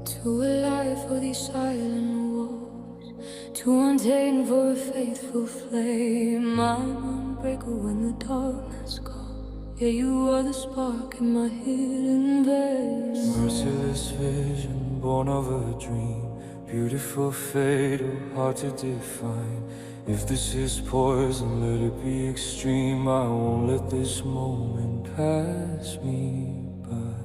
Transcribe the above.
Too alive for these silent walls, too untamed for a faithful flame. I'm unbreakable when the darkness calls. Yeah, you are the spark in my hidden vein. Merciless vision, born of a dream. Beautiful, fatal, hard to define. If this is poison, let it be extreme. I won't let this moment pass me by.